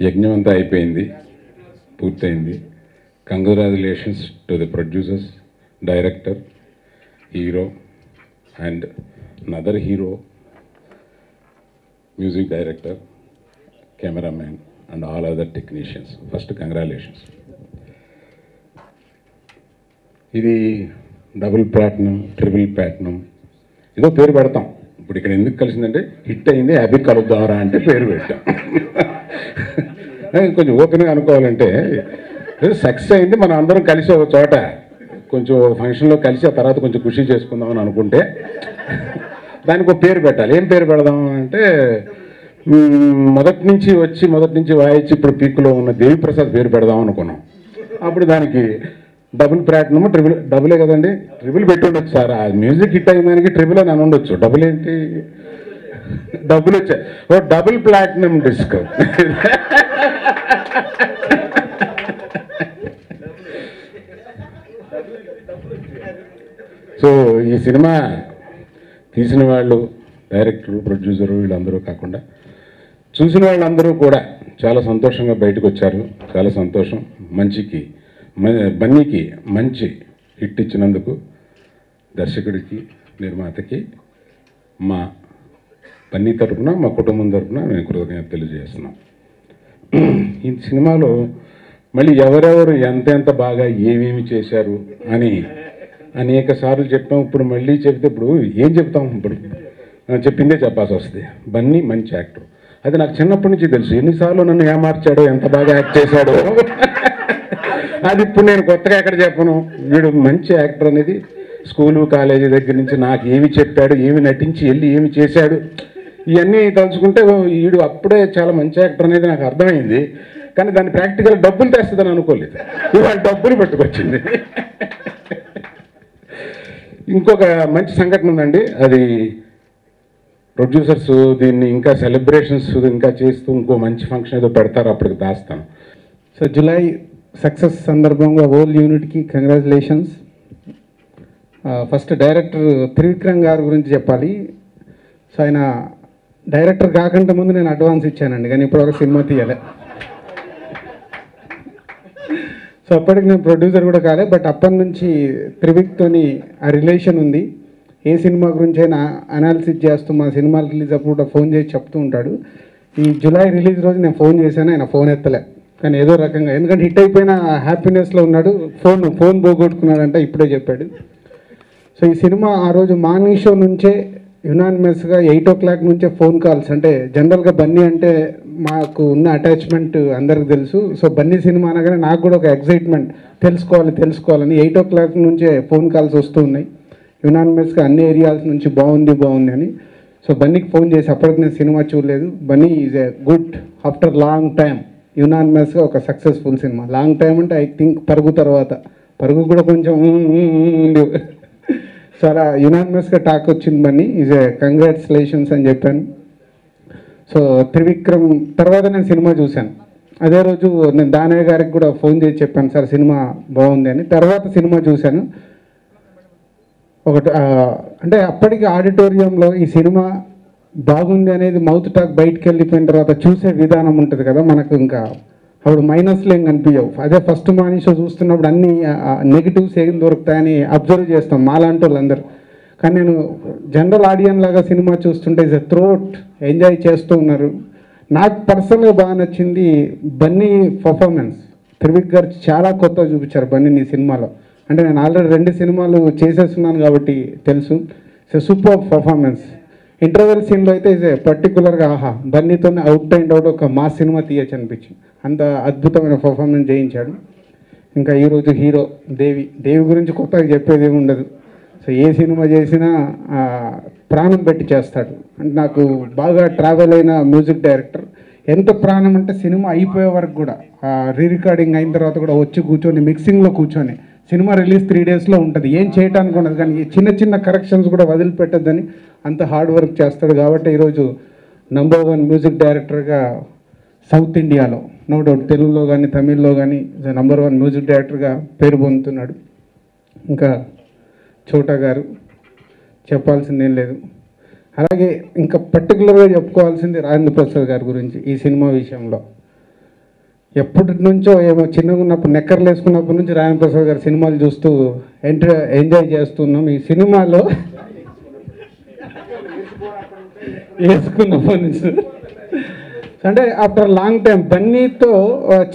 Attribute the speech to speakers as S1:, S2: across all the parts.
S1: యజ్ఞం అంతా అయిపోయింది, పూర్తయింది. Congratulations to the producers, director, hero and another hero, music director, cameraman and all other technicians. First congratulations. ఇది double platinum, triple platinum ఏదో పేరు పెడతాం. ఇప్పుడు ఇక్కడ ఎందుకు కలిసిందంటే హిట్ అయింది, హ్యాపీ కలుద్దామరా అంటే పేరు పెట్టాం. కొంచెం ఓపెన్గా అనుకోవాలంటే సక్సెస్ అయింది, మనం అందరం కలిసి ఒక చోట కొంచెం ఫంక్షన్లో కలిసి ఆ తర్వాత కొంచెం ఖుషి చేసుకుందామని అనుకుంటే దానికి ఒక పేరు పెట్టాలి. ఏం పేరు పెడదాం అంటే మొదటి నుంచి వాయించి ఇప్పుడు పీక్లో ఉన్న దేవిప్రసాద్ పేరు పెడదాం అనుకున్నాం. అప్పుడు దానికి డబుల్ ప్లాటినము, డబులే కదండి, ట్రిపుల్ పెట్టి ఉండొచ్చు సార్. ఆ మ్యూజిక్ హిట్ అయిన దానికి ట్రిపుల్ అని ఉండొచ్చు, డబుల్ ఏంటి, డబ్బులు వచ్చాయి. ఓ డబుల్ ప్లాటినం డిస్క్. సో ఈ సినిమా తీసిన వాళ్ళు, డైరెక్టరు, ప్రొడ్యూసరు వీళ్ళందరూ కాకుండా చూసిన వాళ్ళందరూ కూడా చాలా సంతోషంగా బయటకు వచ్చారు. చాలా సంతోషం. బన్నీకి మంచి హిట్ ఇచ్చినందుకు దర్శకుడికి, నిర్మాతకి మా బన్నీ తరఫున, మా కుటుంబం తరఫున మేము కృతజ్ఞత తెలియజేస్తున్నాం. ఈ సినిమాలో మళ్ళీ ఎవరెవరు ఎంత బాగా ఏమేమి చేశారు అని అనేక సార్లు చెప్పాం. ఇప్పుడు మళ్ళీ చెప్తే ఇప్పుడు ఏం చెప్తాం, ఇప్పుడు చెప్పిందే చెప్పాల్సి వస్తుంది. బన్నీ మంచి యాక్టర్, అది నాకు చిన్నప్పటి నుంచి తెలుసు. ఎన్నిసార్లు నన్ను ఏమార్చాడో, ఎంత బాగా యాక్ట్ చేశాడో అది ఇప్పుడు నేను కొత్తగా ఎక్కడ చెప్పను. వీడు మంచి యాక్టర్ అనేది స్కూలు కాలేజీ దగ్గర నుంచి నాకు ఏమి చెప్పాడు, ఏమి నటించి వెళ్ళి ఏమి చేశాడు, ఇవన్నీ తలుచుకుంటే వీడు అప్పుడే చాలా మంచి యాక్టర్ అనేది నాకు అర్థమైంది. కానీ దాన్ని ప్రాక్టికల్ డబ్బులు తెస్తుందని అనుకోలేదు. ఇవాళ డబ్బులు పట్టుకొచ్చింది. ఇంకొక మంచి సంఘటన ఉందండి, అది ప్రొడ్యూసర్స్ దీన్ని ఇంకా సెలబ్రేషన్స్ ఇంకా చేస్తూ ఇంకో మంచి ఫంక్షన్ ఏదో పెడతారు, అప్పటికి దాస్తాను.
S2: సో జూలై సక్సెస్ సందర్భంగా హోల్ యూనిట్కి కంగ్రాచులేషన్స్. ఫస్ట్ డైరెక్టర్ త్రివిక్రమ్ గారి గురించి చెప్పాలి. సో ఆయన డైరెక్టర్ కాకుండా ముందు నేను అడ్వాన్స్ ఇచ్చానండి, కానీ ఇప్పటివరకు సినిమా తీయాలి. సో అప్పటికి నేను ప్రొడ్యూసర్ కూడా కాలే, బట్ అప్పటి నుంచి త్రివిక్తోని ఆ రిలేషన్ ఉంది. ఏ సినిమా గురించి అయినా అనాలిసిస్ చేస్తూ మా సినిమాలు రిలీజ్ అప్పుడు ఫోన్ చేసి చెప్తూ ఉంటాడు. ఈ జూలై రిలీజ్ రోజు నేను ఫోన్ చేశాను, ఆయన ఫోన్ ఎత్తలే. కానీ ఏదో రకంగా, ఎందుకంటే హిట్ అయిపోయిన హ్యాపీనెస్లో ఉన్నాడు, ఫోన్ పోగొట్టుకున్నాడంటే ఇప్పుడే చెప్పాడు. సో ఈ సినిమా ఆ రోజు మార్నింగ్ షో నుంచే యునానిమస్గా 8 o'clock నుంచే ఫోన్ కాల్స్. అంటే జనరల్గా బన్నీ అంటే మాకు ఉన్న అటాచ్మెంట్ అందరికి తెలుసు. సో బన్నీ సినిమా అనగానే నాకు కూడా ఒక ఎక్సైట్మెంట్, తెలుసుకోవాలని 8 o'clock నుంచే ఫోన్ కాల్స్ వస్తూ ఉన్నాయి యునానిమస్గా అన్ని ఏరియాస్ నుంచి. బాగుంది అని. సో బన్నీకి ఫోన్ చేసి, అప్పటికి నేను సినిమా చూడలేదు, Bunny is a good after long time యునానిమస్గా ఒక సక్సెస్ఫుల్ సినిమా. లాంగ్ టైం అంటే ఐ థింక్ పరుగు తర్వాత, పరుగు కూడా కొంచెం సో అలా యునానిమస్గా టాక్ వచ్చింది. బన్నీ ఈజ్ ఏ కంగ్రాచులేషన్స్ అని చెప్పాను. సో త్రివిక్రమ్ తర్వాత నేను సినిమా చూశాను. అదే రోజు నేను దానయ్య గారికి కూడా ఫోన్ చేసి చెప్పాను, సార్ సినిమా బాగుంది అని. తర్వాత సినిమా చూశాను. అంటే అప్పటికి ఆడిటోరియంలో ఈ సినిమా బాగుంది అనేది మౌత్ టాక్ బయటికి వెళ్ళిపోయిన తర్వాత చూసే విధానం ఉంటుంది కదా మనకు, ఇంకా అప్పుడు మైనస్లు ఏం కనిపించవు. అదే ఫస్ట్ మార్నింగ్ షో చూస్తున్నప్పుడు అన్ని నెగిటివ్స్ ఏం దొరుకుతాయని అబ్జర్వ్ చేస్తాం మాలాంటి వాళ్ళందరూ. కానీ నేను జనరల్ ఆడియన్స్ లాగా సినిమా చూస్తుంటే ఇస్ ఎ త్రోట్ ఎంజాయ్ చేస్తూ ఉన్నారు. నాకు పర్సనల్గా బాగా నచ్చింది బన్నీ పర్ఫార్మెన్స్. త్రివిక్ గారు చాలా కొత్తగా చూపించారు బన్నీని ఈ సినిమాలో. అంటే నేను ఆల్రెడీ 2 సినిమాలు చేసేస్తున్నాను కాబట్టి తెలుసు. So super performance. ఇంటర్వెల్ సీన్లో అయితే ఇదే పర్టికులర్గా బన్నీతోనే అవుట్ అండ్ అవుట్ ఒక మాస్ సినిమా తీయచ్చు అనిపించింది. అంత అద్భుతమైన పర్ఫార్మెన్స్ చేయించాడు. ఇంకా ఈరోజు హీరో దేవి గురించి కొత్తగా చెప్పేది ఏమి ఉండదు. సో ఏ సినిమా చేసినా ప్రాణం పెట్టి చేస్తాడు. అంటే నాకు బాగా ట్రావెల్ అయిన మ్యూజిక్ డైరెక్టర్. ఎంత ప్రాణం అంటే సినిమా అయిపోయే వరకు కూడా, రీ రికార్డింగ్ అయిన తర్వాత కూడా వచ్చి కూర్చొని మిక్సింగ్లో కూర్చొని, సినిమా రిలీజ్ 3 daysలో ఉంటుంది, ఏం చేయడానికి ఉండదు, కానీ చిన్న కరెక్షన్స్ కూడా వదిలిపెట్టద్దని అంత హార్డ్ వర్క్ చేస్తాడు. కాబట్టి ఈరోజు నంబర్ 1 మ్యూజిక్ డైరెక్టర్గా సౌత్ ఇండియాలో, నో డౌట్ తెలుగులో కానీ తమిళ్లో కానీ నంబర్ 1 మ్యూజిక్ డైరెక్టర్గా పేరు పొందుతున్నాడు. ఇంకా చోటా గారు చెప్పాల్సిందేం లేదు. అలాగే ఇంకా పర్టికులర్గా చెప్పుకోవాల్సింది రాజేంద్ర ప్రసాద్ గారి గురించి ఈ సినిమా విషయంలో. ఎప్పటి నుంచో ఏమో చిన్నగా ఉన్నప్పుడు నెక్కర్లు వేసుకున్నప్పటి నుంచి రాజేంద్ర ప్రసాద్ గారి సినిమాలు చూస్తూ ఎంజాయ్ చేస్తున్నాం. ఈ సినిమాలో వేసుకున్నప్పటి నుంచి అంటే ఆఫ్టర్ లాంగ్ టైం బన్నీతో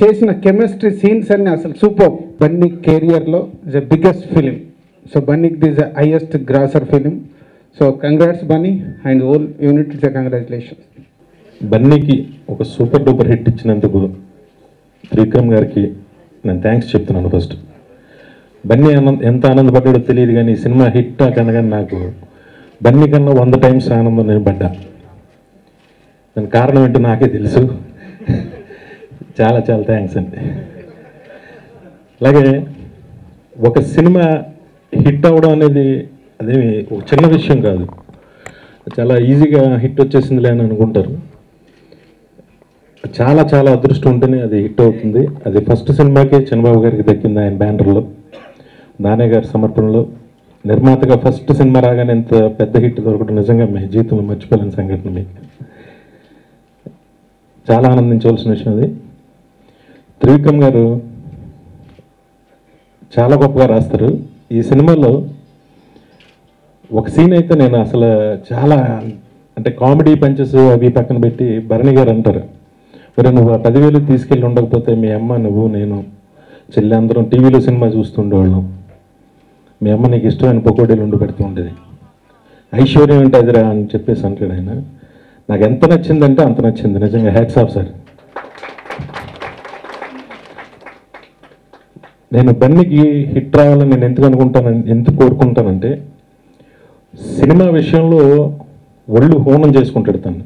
S2: చేసిన కెమిస్ట్రీ సీన్స్ అన్ని అసలు సూపర్. బన్నీ కెరియర్లో is the biggest film. So బన్నీకి this the highest grosser film. So congrats Bunny and whole unit. It's congratulations.
S3: బన్నీకి ఒక సూపర్ డూపర్ హిట్ ఇచ్చినందుకు త్రివిక్రమ్ గారికి నేను థ్యాంక్స్ చెప్తున్నాను. ఫస్ట్ బన్నీ ఎంత ఆనందపడ్డాడో తెలియదు, కానీ ఈ సినిమా హిట్ కనగా నాకు బన్నీ కన్నా 100 టైమ్స్ ఆనందం నేను పడ్డా. దాని కారణం ఏంటో నాకే తెలుసు. చాలా చాలా థ్యాంక్స్ అండి. అలాగే ఒక సినిమా హిట్ అవ్వడం అనేది అదేమి ఒక చిన్న విషయం కాదు. చాలా ఈజీగా హిట్ వచ్చేసిందిలే అని అనుకుంటారు. చాలా చాలా అదృష్టం ఉంటేనే అది హిట్ అవుతుంది. అది ఫస్ట్ సినిమాకే చంద్రబాబు గారికి దక్కింది, ఆయన బ్యానర్లో, నానే గారి సమర్పణలో. నిర్మాతగా ఫస్ట్ సినిమా రాగానే ఇంత పెద్ద హిట్ దొరకడం నిజంగా మీ జీవితంలో మర్చిపోలేని సంఘటన. మీకు చాలా ఆనందించవలసిన విషయం అది. త్రివిక్రమ్ గారు చాలా గొప్పగా రాస్తారు. ఈ సినిమాలో ఒక సీన్ అయితే నేను అసలు చాలా అంటే కామెడీ పంచెస్ అవి పక్కన పెట్టి భరణి గారు అంటారు, మరి నువ్వు ఆ 10,000 తీసుకెళ్ళి ఉండకపోతే మీ అమ్మ, నువ్వు, నేను, చెల్లి అందరం టీవీలో సినిమా చూస్తుండేవాళ్ళం. మీ అమ్మ నీకు ఇష్టమైన పకోడీలు ఉండి పెడుతూ ఉండేది. ఐశ్వర్యం అంటే అదిరా అని చెప్పేసి అంటాడు ఆయన. నాకు ఎంత నచ్చిందంటే అంత నచ్చింది. నిజంగా హ్యాట్స్ ఆఫ్ సార్. నేను బన్నీకి హిట్ రావాలని నేను ఎందుకు కోరుకుంటానంటే సినిమా విషయంలో ఒళ్ళు హోనం చేసుకుంటాడు తను.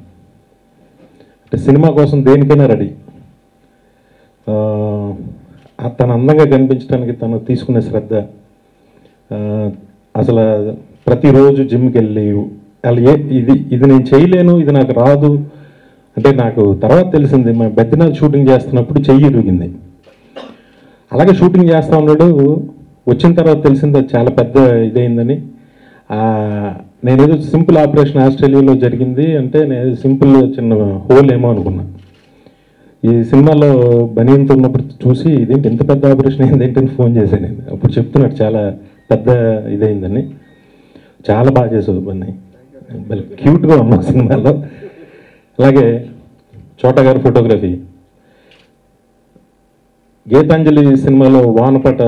S3: అంటే సినిమా కోసం దేనికైనా రెడీ. తను అందంగా కనిపించడానికి తను తీసుకునే శ్రద్ధ, అసలు ప్రతిరోజు జిమ్కి వెళ్ళి అలా ఇది నేను చేయలేను, ఇది నాకు రాదు అంటే నాకు తర్వాత తెలిసింది. మా బెద్దనాలు షూటింగ్ చేస్తున్నప్పుడు చెయ్యి ఇరిగింది. అలాగే షూటింగ్ చేస్తా ఉన్నాడు. వచ్చిన తర్వాత తెలిసింది అది చాలా పెద్ద ఇదైందని. నేనేదో సింపుల్ ఆపరేషన్ ఆస్ట్రేలియాలో జరిగింది అంటే నేను సింపుల్ చిన్న హోల్ ఏమో అనుకున్నా. ఈ సినిమాలో బనీయంతో ఉన్నప్పుడు చూసి ఇదేంటి ఇంత పెద్ద ఆపరేషన్ ఏంటంటే ఫోన్ చేశాను నేను. అప్పుడు చెప్తున్నాడు చాలా పెద్ద ఇదైందని. చాలా బాగా చేసావు బన్నీ, మళ్ళీ క్యూట్గా ఉన్నావు సినిమాలో. అలాగే చోటా గారి ఫోటోగ్రఫీ. గీతాంజలి సినిమాలో వానపాట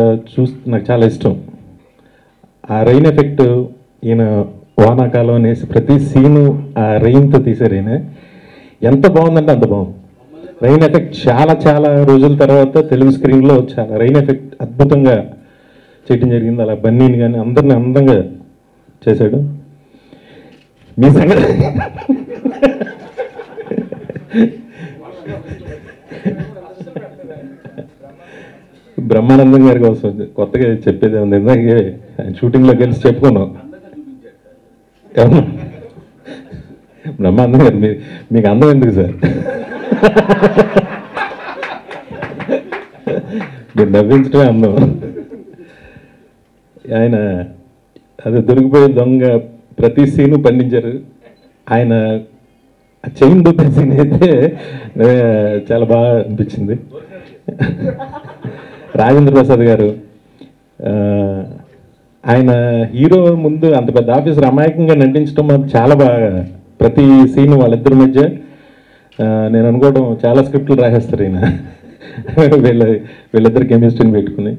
S3: నాకు చాలా ఇష్టం. ఆ రెయిన్ ఎఫెక్ట్ ఈయన వానాకాలం అనేసి ప్రతి సీను ఆ రెయిన్తో తీశారు. ఈయన ఎంత బాగుందంటే అంత బాగుంది. రెయిన్ ఎఫెక్ట్ చాలా చాలా రోజుల తర్వాత తెలుగు స్క్రీన్లో చాలా రెయిన్ ఎఫెక్ట్ అద్భుతంగా చేయడం జరిగింది. అలా బన్నీని కానీ అందరిని అందంగా చేశాడు. మీ సంగతి బ్రహ్మానందం గారి కోసం కొత్తగా చెప్పేది ఉంది. ఇందాకే షూటింగ్లో కలిసి చెప్పుకున్నాం. బ్రహ్మానందం గారు మీకు అందం ఎందుకు సార్? మీరు నవ్వించడమే అందం. ఆయన అది దొరికిపోయే దొంగ ప్రతి సీను పండించారు. ఆయన చైన్ దొబ్బే సీన్ అయితే చాలా బాగా అనిపించింది. రాజేంద్ర ప్రసాద్ గారు ఆయన హీరో ముందు అంత పెద్ద ఆఫీసర్ అమాయకంగా నటించడం మాకు చాలా బాగా. ప్రతి సీను వాళ్ళిద్దరి మధ్య నేను అనుకోవడం చాలా స్క్రిప్ట్లు రాసేస్తారు ఈయన. వీళ్ళిద్దరు కెమిస్ట్రీని పెట్టుకుని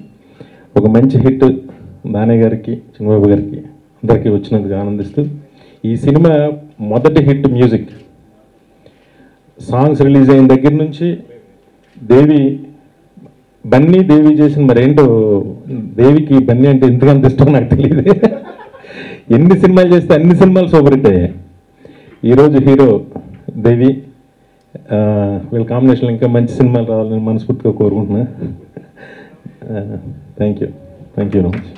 S3: ఒక మంచి హిట్ నానే గారికి, చంద్రబాబు గారికి, అందరికీ వచ్చినందుకు ఆనందిస్తూ, ఈ సినిమా మొదటి హిట్ మ్యూజిక్ సాంగ్స్ రిలీజ్ అయిన దగ్గర నుంచి బన్నీ దేవి చేసిన మరేంటో, దేవికి బన్నీ అంటే ఎందుకంత ఇష్టం నాకు తెలియదు. ఎన్ని సినిమాలు చేస్తే అన్ని సినిమాలు సూపర్ హిట్ అయ్యాయి. ఈరోజు హీరో దేవి, వీళ్ళ కాంబినేషన్లో ఇంకా మంచి సినిమాలు రావాలని మనస్ఫూర్తిగా కోరుకుంటున్నా. Thank you very much.